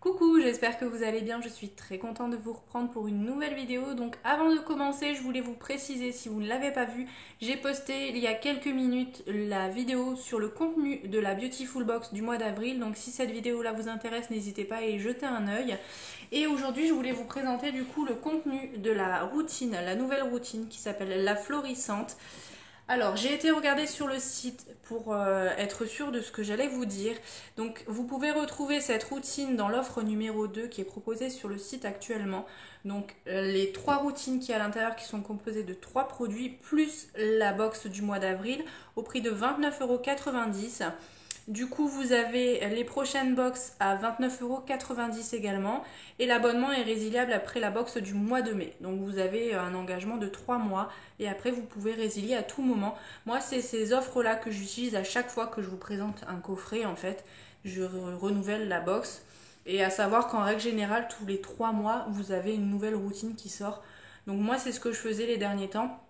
Coucou, j'espère que vous allez bien, je suis très contente de vous reprendre pour une nouvelle vidéo. Donc avant de commencer, je voulais vous préciser, si vous ne l'avez pas vu, j'ai posté il y a quelques minutes la vidéo sur le contenu de la Beautiful Box du mois d'avril. Donc si cette vidéo là vous intéresse, n'hésitez pas à y jeter un œil. Et aujourd'hui, je voulais vous présenter du coup le contenu de la routine, la nouvelle routine qui s'appelle la florissante. Alors, j'ai été regarder sur le site pour être sûre de ce que j'allais vous dire. Donc, vous pouvez retrouver cette routine dans l'offre numéro 2 qui est proposée sur le site actuellement. Donc, les trois routines qui y a à l'intérieur qui sont composées de trois produits plus la box du mois d'avril au prix de 29,90 €. Du coup, vous avez les prochaines box à 29,90 € également. Et l'abonnement est résiliable après la box du mois de mai. Donc vous avez un engagement de 3 mois et après vous pouvez résilier à tout moment. Moi, c'est ces offres-là que j'utilise à chaque fois que je vous présente un coffret en fait. Je renouvelle la box. Et à savoir qu'en règle générale, tous les 3 mois, vous avez une nouvelle routine qui sort. Donc moi, c'est ce que je faisais les derniers temps.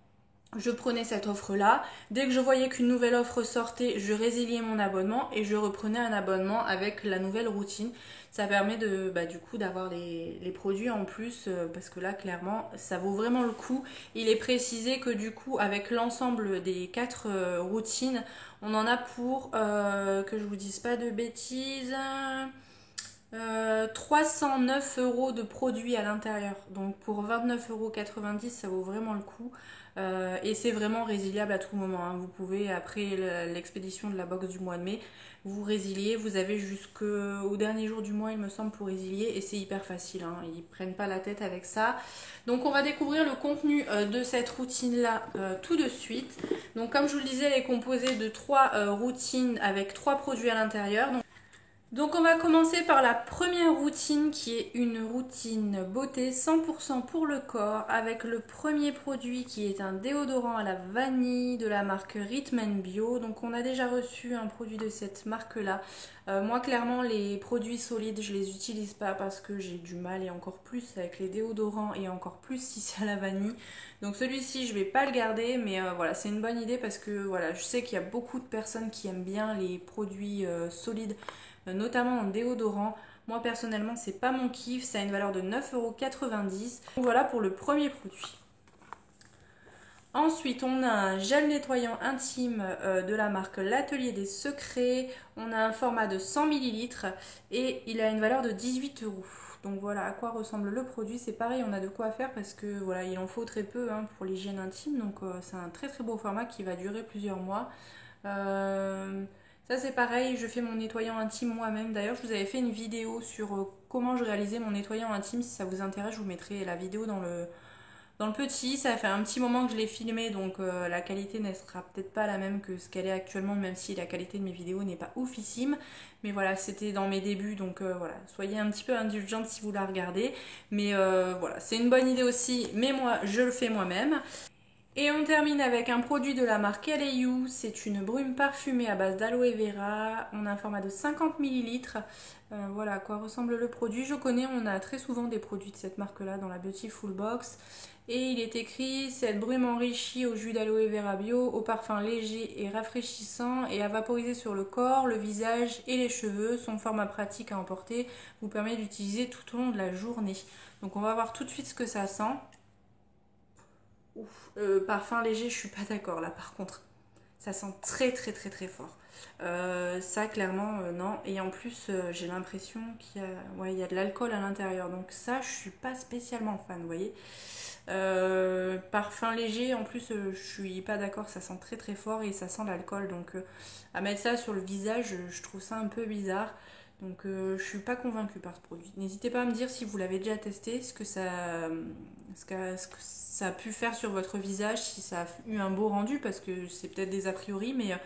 Je prenais cette offre-là. Dès que je voyais qu'une nouvelle offre sortait, je résiliais mon abonnement et je reprenais un abonnement avec la nouvelle routine. Ça permet de, du coup, d'avoir les produits en plus parce que là, clairement, ça vaut vraiment le coup. Il est précisé que du coup, avec l'ensemble des quatre routines, on en a pour, que je vous dise pas de bêtises, 309 € de produits à l'intérieur. Donc pour 29,90 €, ça vaut vraiment le coup. Et c'est vraiment résiliable à tout moment, hein. Vous pouvez, après l'expédition de la box du mois de mai, vous résiliez. Vous avez jusqu'au dernier jour du mois, il me semble, pour résilier. Et c'est hyper facile, hein. Ils prennent pas la tête avec ça. Donc on va découvrir le contenu de cette routine-là tout de suite. Donc comme je vous le disais, elle est composée de trois routines avec trois produits à l'intérieur. Donc on va commencer par la première routine qui est une routine beauté 100% pour le corps avec le premier produit qui est un déodorant à la vanille de la marque Rhythm Bio. Donc on a déjà reçu un produit de cette marque là. Moi clairement les produits solides je les utilise pas parce que j'ai du mal et encore plus avec les déodorants et encore plus si c'est à la vanille. Donc celui-ci je vais pas le garder mais voilà c'est une bonne idée parce que voilà je sais qu'il y a beaucoup de personnes qui aiment bien les produits solides notamment en déodorant. Moi personnellement c'est pas mon kiff, ça a une valeur de 9,90 €. Donc voilà pour le premier produit. Ensuite on a un gel nettoyant intime de la marque L'Atelier des Secrets. On a un format de 100 ml et il a une valeur de 18 €. Donc voilà à quoi ressemble le produit. C'est pareil, on a de quoi faire parce que voilà il en faut très peu hein, pour l'hygiène intime. Donc c'est un très très beau format qui va durer plusieurs mois. Ça c'est pareil, je fais mon nettoyant intime moi-même. D'ailleurs, je vous avais fait une vidéo sur comment je réalisais mon nettoyant intime. Si ça vous intéresse, je vous mettrai la vidéo dans le petit. Ça fait un petit moment que je l'ai filmé, donc la qualité ne sera peut-être pas la même que ce qu'elle est actuellement, même si la qualité de mes vidéos n'est pas oufissime. Mais voilà, c'était dans mes débuts, donc voilà, soyez un petit peu indulgente si vous la regardez. Mais voilà, c'est une bonne idée aussi, mais moi, je le fais moi-même. Et on termine avec un produit de la marque LAU, c'est une brume parfumée à base d'aloe vera, on a un format de 50 ml. Voilà à quoi ressemble le produit, je connais, on a très souvent des produits de cette marque là dans la Beautiful Box. Et il est écrit, cette brume enrichie au jus d'aloe vera bio, au parfum léger et rafraîchissant et à vaporiser sur le corps, le visage et les cheveux. Son format pratique à emporter vous permet d'utiliser tout au long de la journée. Donc on va voir tout de suite ce que ça sent. Ouf, parfum léger, je suis pas d'accord là par contre. Ça sent très très très très fort. Ça clairement non. Et en plus j'ai l'impression qu'il y a, ouais, il y a de l'alcool à l'intérieur. Donc ça je suis pas spécialement fan, vous voyez. Parfum léger, en plus je suis pas d'accord, ça sent très très fort et ça sent l'alcool. Donc à mettre ça sur le visage, je trouve ça un peu bizarre. Donc je suis pas convaincue par ce produit. N'hésitez pas à me dire si vous l'avez déjà testé, ce que ça a pu faire sur votre visage, si ça a eu un beau rendu, parce que c'est peut-être des a priori, mais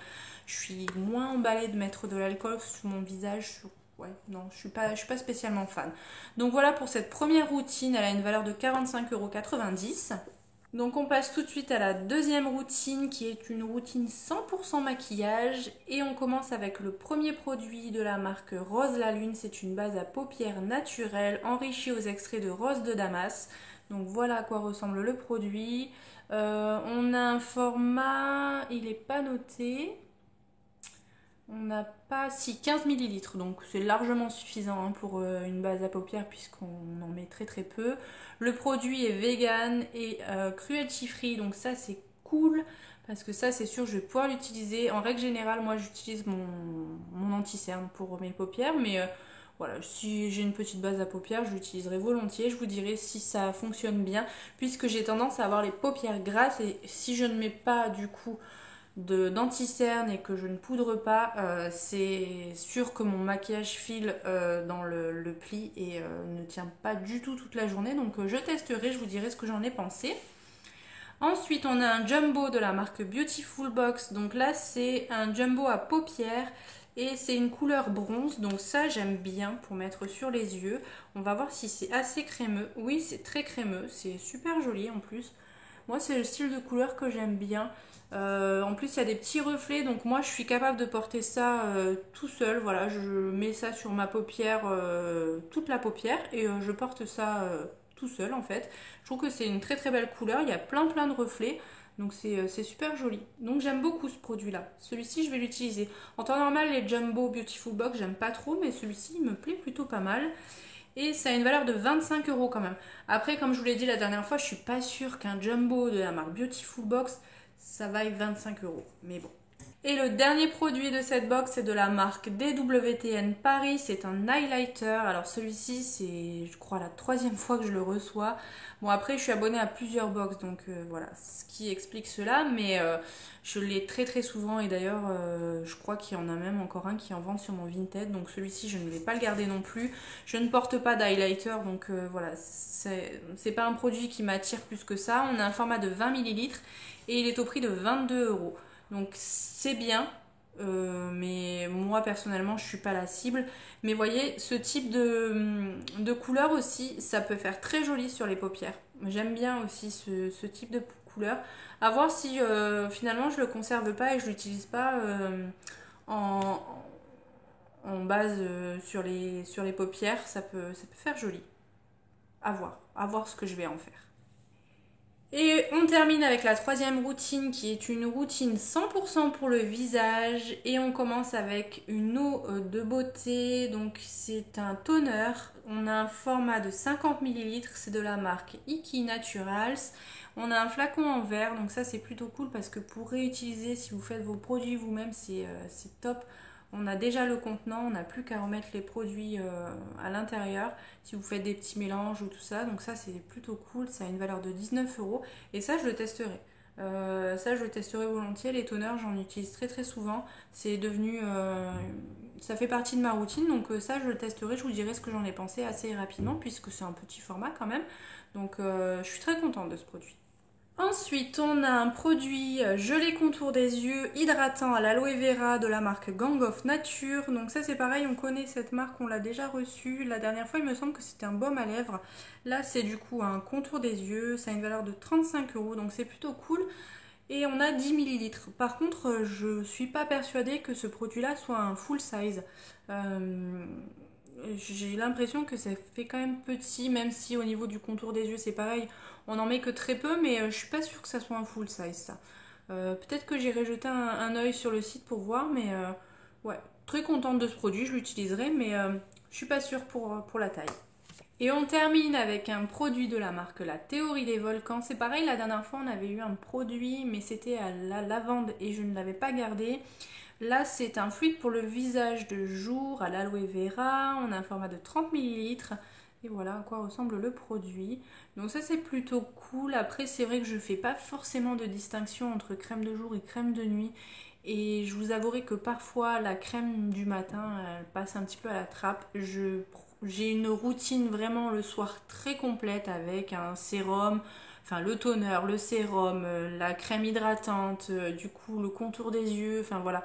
je suis moins emballée de mettre de l'alcool sur mon visage. Ouais, non, je suis pas spécialement fan. Donc voilà pour cette première routine, elle a une valeur de 45,90 €. Donc on passe tout de suite à la deuxième routine qui est une routine 100% maquillage et on commence avec le premier produit de la marque Rose la Lune. C'est une base à paupières naturelle enrichie aux extraits de rose de Damas. Donc voilà à quoi ressemble le produit. On a un format, il n'est pas noté. On n'a pas, si 15 millilitres, donc c'est largement suffisant hein, pour une base à paupières puisqu'on en met très très peu. Le produit est vegan et cruelty free, donc ça c'est cool parce que ça c'est sûr je vais pouvoir l'utiliser. En règle générale, moi j'utilise mon anti-cerne pour mes paupières, mais voilà, si j'ai une petite base à paupières, je l'utiliserai volontiers. Je vous dirai si ça fonctionne bien puisque j'ai tendance à avoir les paupières grasses et si je ne mets pas du coup d'anti-cerne et que je ne poudre pas, c'est sûr que mon maquillage file dans le pli et ne tient pas du tout toute la journée. Donc je testerai, je vous dirai ce que j'en ai pensé. Ensuite, on a un jumbo de la marque Beautiful Box. Donc là, c'est un jumbo à paupières et c'est une couleur bronze. Donc ça, j'aime bien pour mettre sur les yeux. On va voir si c'est assez crémeux. Oui, c'est très crémeux. C'est super joli en plus. Moi, c'est le style de couleur que j'aime bien. En plus, il y a des petits reflets, donc moi, je suis capable de porter ça tout seul. Voilà, je mets ça sur ma paupière, toute la paupière, et je porte ça tout seul en fait. Je trouve que c'est une très très belle couleur. Il y a plein de reflets. Donc c'est super joli. Donc j'aime beaucoup ce produit-là. Celui-ci, je vais l'utiliser. En temps normal, les Jumbo Beautiful Box, j'aime pas trop, mais celui-ci, il me plaît plutôt pas mal. Et ça a une valeur de 25 € quand même. Après, comme je vous l'ai dit la dernière fois, je suis pas sûre qu'un jumbo de la marque Beautiful Box, ça vaille 25 €. Mais bon. Et le dernier produit de cette box, c'est de la marque DWTN Paris. C'est un highlighter. Alors celui-ci, c'est je crois la troisième fois que je le reçois. Bon après, je suis abonnée à plusieurs box, donc voilà, ce qui explique cela. Mais je l'ai très très souvent et d'ailleurs, je crois qu'il y en a même encore un qui en vend sur mon Vinted. Donc celui-ci, je ne vais pas le garder non plus. Je ne porte pas d'highlighter, donc voilà, c'est pas un produit qui m'attire plus que ça. On a un format de 20 millilitres et il est au prix de 22 €. Donc c'est bien, mais moi personnellement je suis pas la cible. Mais voyez, ce type de couleur aussi, ça peut faire très joli sur les paupières. J'aime bien aussi ce type de couleur. À voir si finalement je le conserve pas et je l'utilise pas en, en base sur les paupières, ça peut faire joli. À voir ce que je vais en faire. Et on termine avec la troisième routine qui est une routine 100% pour le visage et on commence avec une eau de beauté, donc c'est un toner, on a un format de 50 millilitres, c'est de la marque Iki Naturals, on a un flacon en verre, donc ça c'est plutôt cool parce que pour réutiliser si vous faites vos produits vous-même c'est top. On a déjà le contenant, on n'a plus qu'à remettre les produits à l'intérieur si vous faites des petits mélanges ou tout ça. Donc ça c'est plutôt cool, ça a une valeur de 19 € et ça je le testerai. Ça je le testerai volontiers, les toners j'en utilise très très souvent. C'est devenu, ça fait partie de ma routine donc ça je le testerai, je vous dirai ce que j'en ai pensé assez rapidement puisque c'est un petit format quand même. Donc je suis très contente de ce produit. Ensuite, on a un produit gelé contour des yeux hydratant à l'aloe vera de la marque Gang of Nature. Donc ça c'est pareil, on connaît cette marque, on l'a déjà reçue. La dernière fois, il me semble que c'était un baume à lèvres. Là, c'est du coup un contour des yeux. Ça a une valeur de 35 €, donc c'est plutôt cool. Et on a 10 millilitres. Par contre, je suis pas persuadée que ce produit-là soit un full size. J'ai l'impression que ça fait quand même petit, même si au niveau du contour des yeux c'est pareil, on en met que très peu, mais je suis pas sûre que ça soit un full size ça. Peut-être que j'irai jeter un œil sur le site pour voir, mais ouais, très contente de ce produit, je l'utiliserai, mais je suis pas sûre pour la taille. Et on termine avec un produit de la marque La Théorie des Volcans. C'est pareil, la dernière fois on avait eu un produit, mais c'était à la lavande et je ne l'avais pas gardé. Là, c'est un fluide pour le visage de jour à l'aloe vera. On a un format de 30 millilitres. Et voilà à quoi ressemble le produit. Donc ça, c'est plutôt cool. Après, c'est vrai que je ne fais pas forcément de distinction entre crème de jour et crème de nuit. Et je vous avouerai que parfois, la crème du matin, elle passe un petit peu à la trappe. J'ai une routine vraiment le soir très complète avec un sérum, enfin le toner, le sérum, la crème hydratante, du coup le contour des yeux, enfin voilà.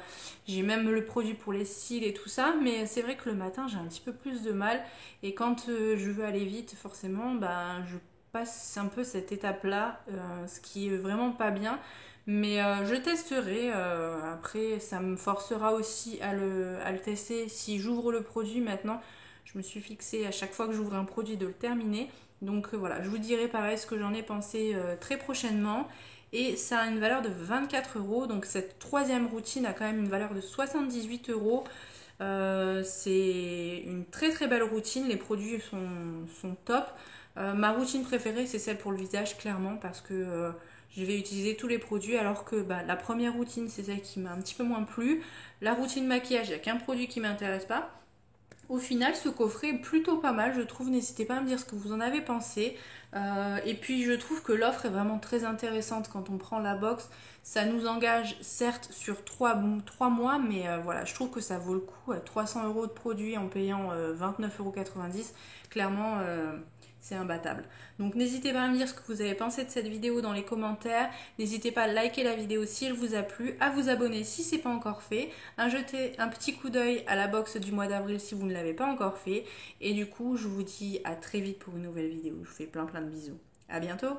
J'ai même le produit pour les cils et tout ça, mais c'est vrai que le matin j'ai un petit peu plus de mal et quand je veux aller vite, forcément, ben je passe un peu cette étape-là, ce qui est vraiment pas bien. Mais je testerai, après ça me forcera aussi à le tester si j'ouvre le produit maintenant. Je me suis fixée à chaque fois que j'ouvre un produit de le terminer. Donc voilà, je vous dirai pareil ce que j'en ai pensé très prochainement. et ça a une valeur de 24 €. Donc cette troisième routine a quand même une valeur de 78 €. C'est une très très belle routine, les produits sont top. Ma routine préférée c'est celle pour le visage clairement parce que je vais utiliser tous les produits alors que la première routine c'est celle qui m'a un petit peu moins plu. La routine maquillage, il n'y a qu'un produit qui m'intéresse pas. Au final, ce coffret est plutôt pas mal, je trouve. N'hésitez pas à me dire ce que vous en avez pensé. Et puis, je trouve que l'offre est vraiment très intéressante quand on prend la box. Ça nous engage, certes, sur 3 mois, mais voilà, je trouve que ça vaut le coup. 300 € de produits en payant 29,90 €. Clairement, c'est imbattable. Donc n'hésitez pas à me dire ce que vous avez pensé de cette vidéo dans les commentaires. N'hésitez pas à liker la vidéo si elle vous a plu, à vous abonner si ce n'est pas encore fait, à jeter un petit coup d'œil à la box du mois d'avril si vous ne l'avez pas encore fait. Et du coup, je vous dis à très vite pour une nouvelle vidéo. Je vous fais plein de bisous. À bientôt!